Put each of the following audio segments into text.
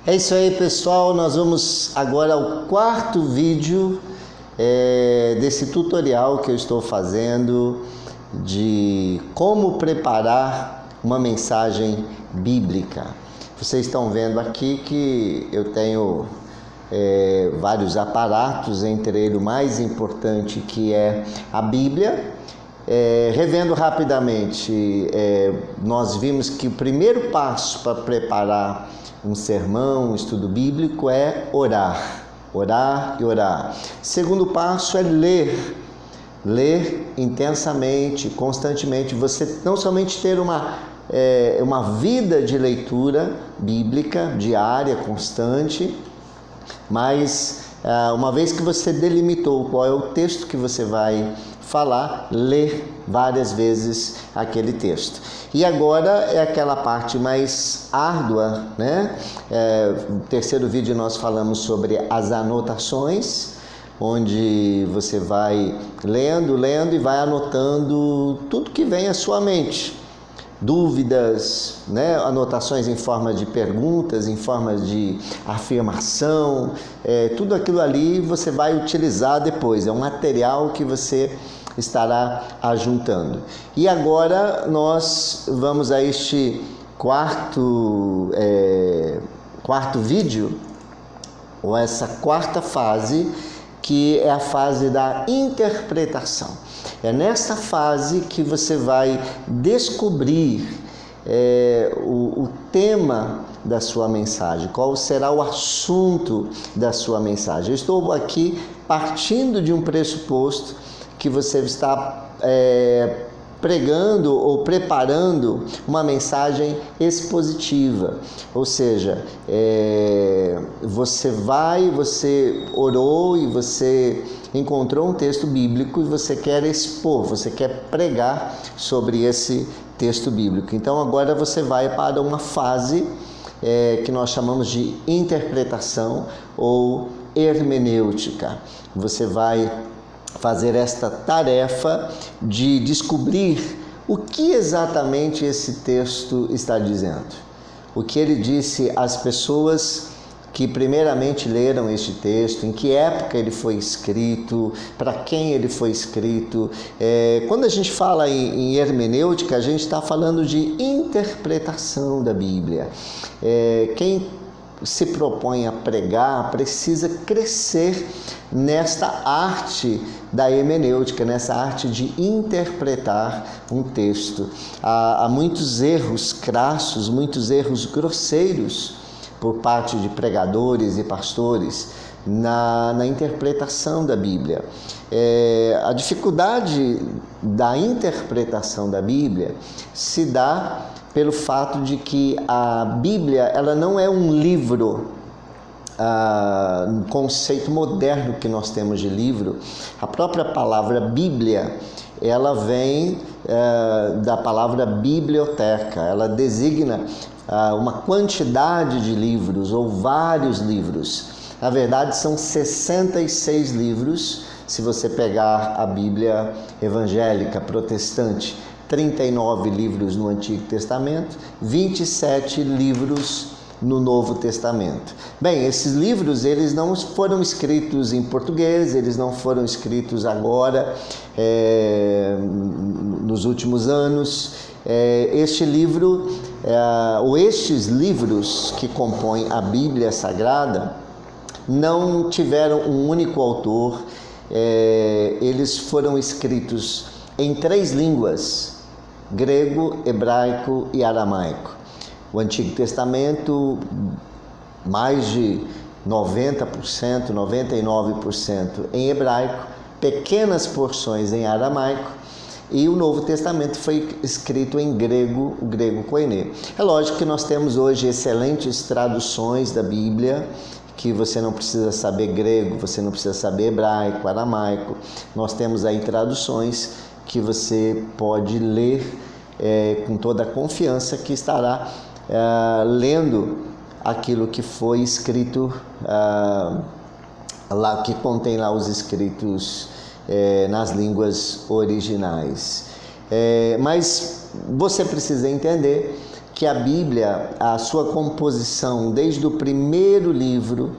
É isso aí, pessoal. Nós vamos agora ao quarto vídeo desse tutorial que eu estou fazendo de como preparar uma mensagem bíblica. Vocês estão vendo aqui que eu tenho vários aparatos, entre eles o mais importante, que é a Bíblia. Revendo rapidamente, nós vimos que o primeiro passo para preparar um sermão, um estudo bíblico é orar e orar. Segundo passo é ler intensamente, constantemente. Você não somente ter uma vida de leitura bíblica diária, constante, mas uma vez que você delimitou qual é o texto que você vai falar, ler várias vezes aquele texto. E agora é aquela parte mais árdua, né? No terceiro vídeo nós falamos sobre as anotações, onde você vai lendo e vai anotando tudo que vem à sua mente. Dúvidas, né? Anotações em forma de perguntas, em forma de afirmação, tudo aquilo ali você vai utilizar depois, é um material que você estará ajuntando. E agora nós vamos a este quarto vídeo, ou essa quarta fase, que é a fase da interpretação. É nessa fase que você vai descobrir o tema da sua mensagem, qual será o assunto da sua mensagem. Eu estou aqui partindo de um pressuposto que você está pregando ou preparando uma mensagem expositiva, ou seja, você orou e você encontrou um texto bíblico e você quer expor, você quer pregar sobre esse texto bíblico. Então agora você vai para uma fase que nós chamamos de interpretação ou hermenêutica. Você vai fazer esta tarefa de descobrir o que exatamente esse texto está dizendo. O que ele disse às pessoas que primeiramente leram este texto, em que época ele foi escrito, para quem ele foi escrito. Quando a gente fala em hermenêutica, a gente está falando de interpretação da Bíblia. Quem se propõe a pregar precisa crescer nesta arte da hermenêutica, nessa arte de interpretar um texto. Há muitos erros crassos, muitos erros grosseiros por parte de pregadores e pastores na interpretação da Bíblia. A dificuldade da interpretação da Bíblia se dá pelo fato de que a Bíblia ela não é um livro, um conceito moderno que nós temos de livro. A própria palavra Bíblia, ela vem da palavra biblioteca, ela designa uma quantidade de livros ou vários livros. Na verdade, são 66 livros, se você pegar a Bíblia evangélica protestante, 39 livros no Antigo Testamento, 27 livros no Novo Testamento. Bem, esses livros, eles não foram escritos em português, eles não foram escritos agora, nos últimos anos. Este livro, ou estes livros que compõem a Bíblia Sagrada, não tiveram um único autor, eles foram escritos em 3 línguas, grego, hebraico e aramaico. O Antigo Testamento, mais de 90%, 99% em hebraico, pequenas porções em aramaico, e o Novo Testamento foi escrito em grego, o grego koiné. É lógico que nós temos hoje excelentes traduções da Bíblia, que você não precisa saber grego, você não precisa saber hebraico, aramaico. Nós temos aí traduções que você pode ler com toda a confiança que estará lendo aquilo que foi escrito lá, que contém lá os escritos nas línguas originais. Mas você precisa entender que a Bíblia, a sua composição, desde o primeiro livro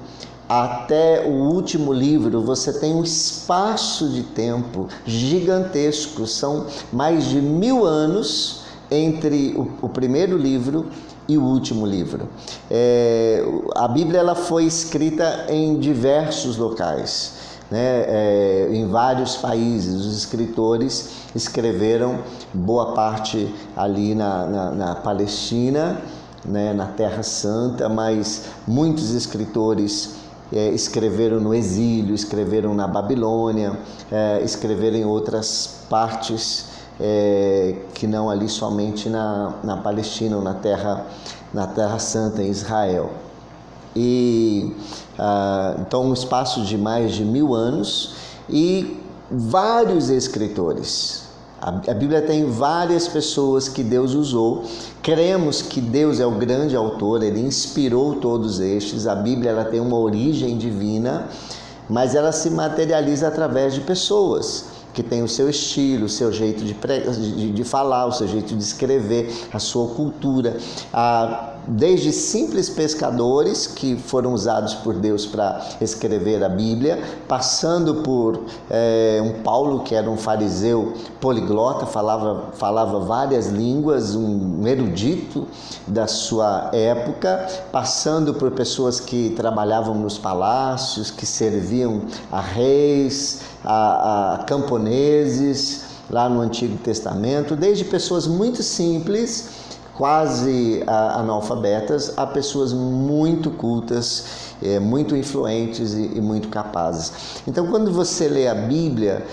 até o último livro, você tem um espaço de tempo gigantesco. São mais de 1000 anos entre o primeiro livro e o último livro. A Bíblia ela foi escrita em diversos locais, né? Em vários países. Os escritores escreveram boa parte ali na Palestina, né? Na Terra Santa, mas muitos escritores escreveram no exílio, escreveram na Babilônia, escreveram em outras partes que não ali somente na Palestina ou na Terra Santa, em Israel. Então um espaço de mais de 1000 anos e vários escritores. A Bíblia tem várias pessoas que Deus usou. Cremos que Deus é o grande autor, Ele inspirou todos estes. A Bíblia ela tem uma origem divina, mas ela se materializa através de pessoas que têm o seu estilo, o seu jeito de falar, o seu jeito de escrever, a sua cultura. Desde simples pescadores que foram usados por Deus para escrever a Bíblia, passando por um Paulo que era um fariseu poliglota, falava várias línguas, um erudito da sua época, passando por pessoas que trabalhavam nos palácios, que serviam a reis, a camponeses, lá no Antigo Testamento, desde pessoas muito simples, quase analfabetas, a pessoas muito cultas, muito influentes e muito capazes. Então, quando você lê a Bíblia,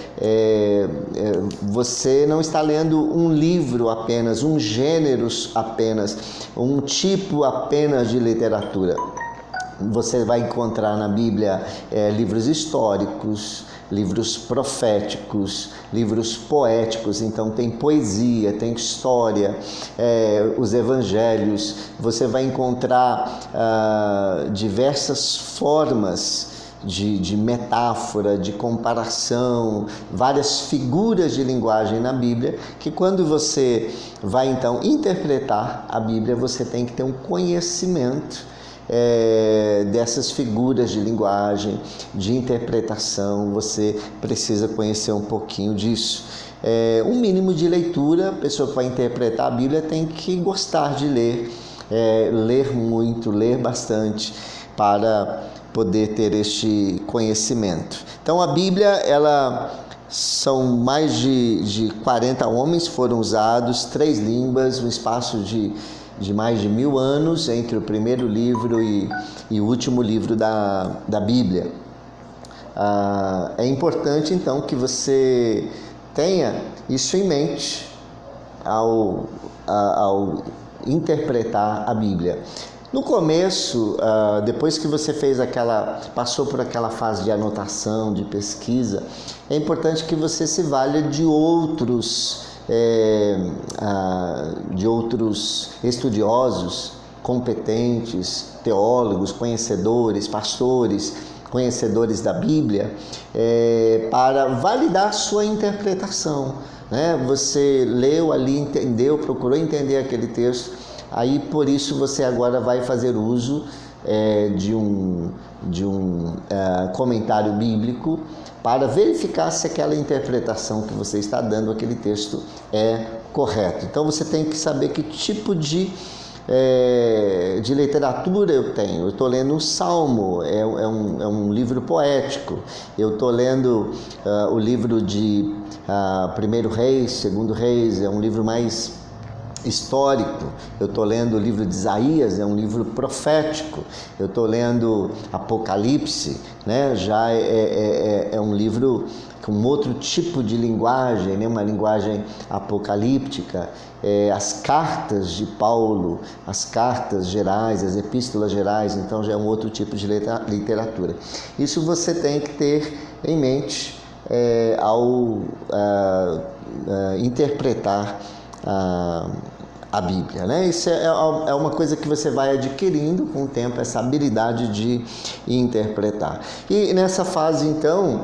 você não está lendo um livro apenas, um gênero apenas, um tipo apenas de literatura. Você vai encontrar na Bíblia livros históricos, livros proféticos, livros poéticos. Então tem poesia, tem história, os evangelhos. Você vai encontrar diversas formas de metáfora, de comparação, várias figuras de linguagem na Bíblia, que quando você vai então interpretar a Bíblia, você tem que ter um conhecimento dessas figuras de linguagem, de interpretação. Você precisa conhecer um pouquinho disso. Um mínimo de leitura. A pessoa que vai interpretar a Bíblia tem que gostar de ler, ler muito, ler bastante, para poder ter este conhecimento. Então a Bíblia, são mais de 40 homens foram usados, 3 línguas, um espaço de mais de 1000 anos entre o primeiro livro e o último livro da Bíblia. É importante então que você tenha isso em mente ao interpretar a Bíblia. No começo, depois que você passou por aquela fase de anotação, de pesquisa, é importante que você se valha de outros estudiosos competentes, teólogos, conhecedores, pastores, conhecedores da Bíblia, para validar sua interpretação, né? Você leu ali, entendeu, procurou entender aquele texto, aí por isso você agora vai fazer uso de um comentário bíblico para verificar se aquela interpretação que você está dando àquele texto é correto. Então você tem que saber que tipo de literatura eu tenho. Eu estou lendo um salmo, é um livro poético. Eu estou lendo o livro de 1 Reis, 2 Reis, é um livro mais histórico. Eu estou lendo o livro de Isaías, é um livro profético. Eu estou lendo Apocalipse, né? Já é um livro com outro tipo de linguagem, né? Uma linguagem apocalíptica. As cartas de Paulo, as cartas gerais, as epístolas gerais, então já é um outro tipo de literatura. Isso você tem que ter em mente ao interpretar a Bíblia, né? Isso é uma coisa que você vai adquirindo com o tempo, essa habilidade de interpretar. E nessa fase, então,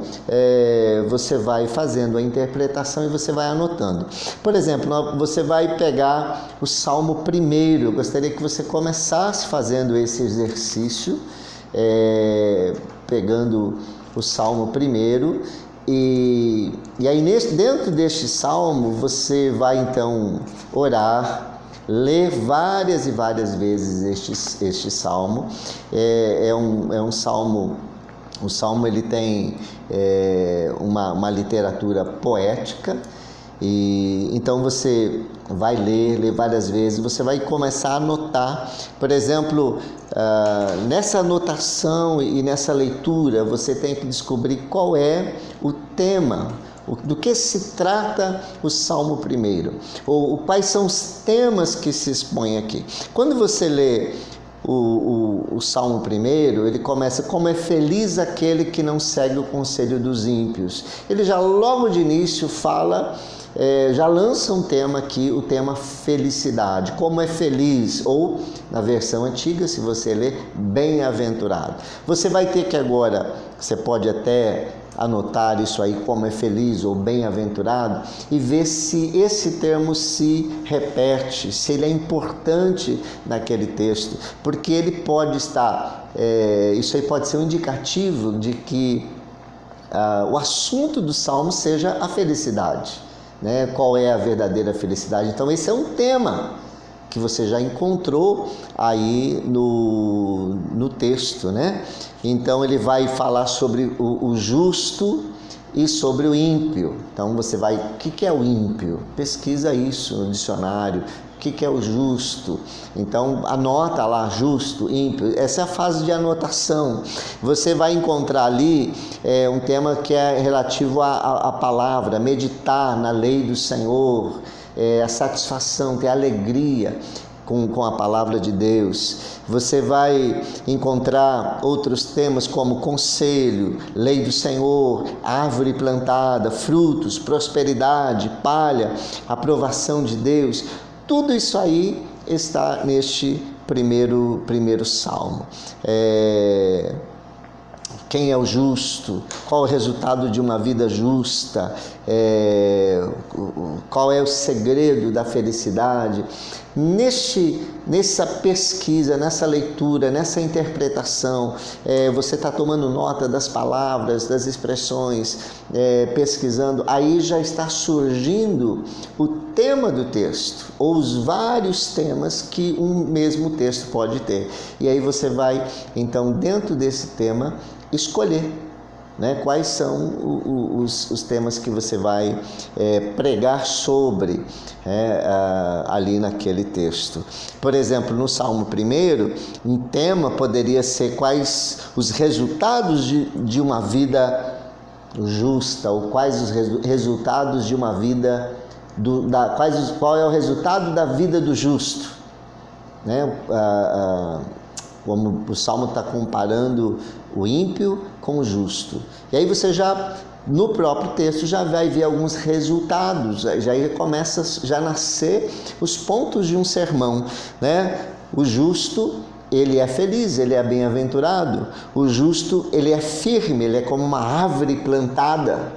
você vai fazendo a interpretação e você vai anotando. Por exemplo, você vai pegar o Salmo 1. Eu gostaria que você começasse fazendo esse exercício, pegando o Salmo 1. E aí, dentro deste Salmo, você vai, então, orar, ler várias e várias vezes este salmo. É um salmo. O salmo ele tem uma literatura poética, e então você vai ler várias vezes. Você vai começar a anotar, por exemplo, nessa anotação e nessa leitura você tem que descobrir qual é o tema, do que se trata o Salmo 1, ou quais são os temas que se expõem aqui. Quando você lê o Salmo 1, ele começa: como é feliz aquele que não segue o conselho dos ímpios. Ele já logo de início fala, já lança um tema aqui, o tema felicidade. Como é feliz, ou na versão antiga, se você ler, bem-aventurado. Você vai ter que agora, você pode até anotar isso aí, como é feliz ou bem-aventurado, e ver se esse termo se repete, se ele é importante naquele texto, porque ele pode estar, isso aí pode ser um indicativo de que o assunto do Salmo seja a felicidade, né? Qual é a verdadeira felicidade? Então esse é um tema que você já encontrou aí no texto, né? Então ele vai falar sobre o justo e sobre o ímpio. Então você vai, o que é o ímpio? Pesquisa isso no dicionário. O que é o justo? Então anota lá, justo, ímpio. Essa é a fase de anotação. Você vai encontrar ali um tema que é relativo à palavra, meditar na lei do Senhor, a satisfação, ter alegria com a palavra de Deus. Você vai encontrar outros temas como conselho, lei do Senhor, árvore plantada, frutos, prosperidade, palha, aprovação de Deus. Tudo isso aí está neste primeiro salmo. Quem é o justo? Qual é o resultado de uma vida justa? Qual é o segredo da felicidade? Nessa pesquisa, nessa leitura, nessa interpretação, você está tomando nota das palavras, das expressões, pesquisando, aí já está surgindo o tema do texto, ou os vários temas que um mesmo texto pode ter. E aí você vai, então, dentro desse tema, escolher, né, quais são os temas que você vai pregar sobre ali naquele texto. Por exemplo, no Salmo 1, um tema poderia ser quais os resultados de uma vida justa, ou quais os resultados de uma vida, qual é o resultado da vida do justo, né? Como o Salmo está comparando o ímpio com o justo. E aí você já, no próprio texto, já vai ver alguns resultados, já começa a nascer os pontos de um sermão, né? O justo, ele é feliz, ele é bem-aventurado. O justo, ele é firme, ele é como uma árvore plantada,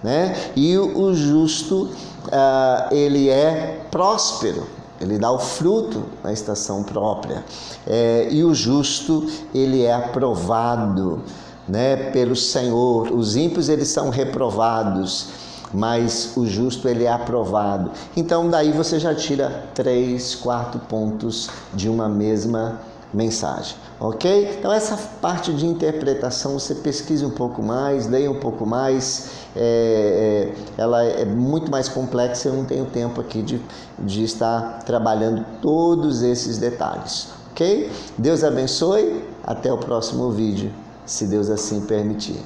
né? E o justo, ele é próspero. Ele dá o fruto na estação própria. E o justo, ele é aprovado, né, pelo Senhor. Os ímpios, eles são reprovados, mas o justo, ele é aprovado. Então, daí você já tira 3, 4 pontos de uma mesma mensagem, ok? Então, essa parte de interpretação, você pesquise um pouco mais, leia um pouco mais. Ela é muito mais complexa, eu não tenho tempo aqui de estar trabalhando todos esses detalhes, ok? Deus abençoe, até o próximo vídeo, se Deus assim permitir.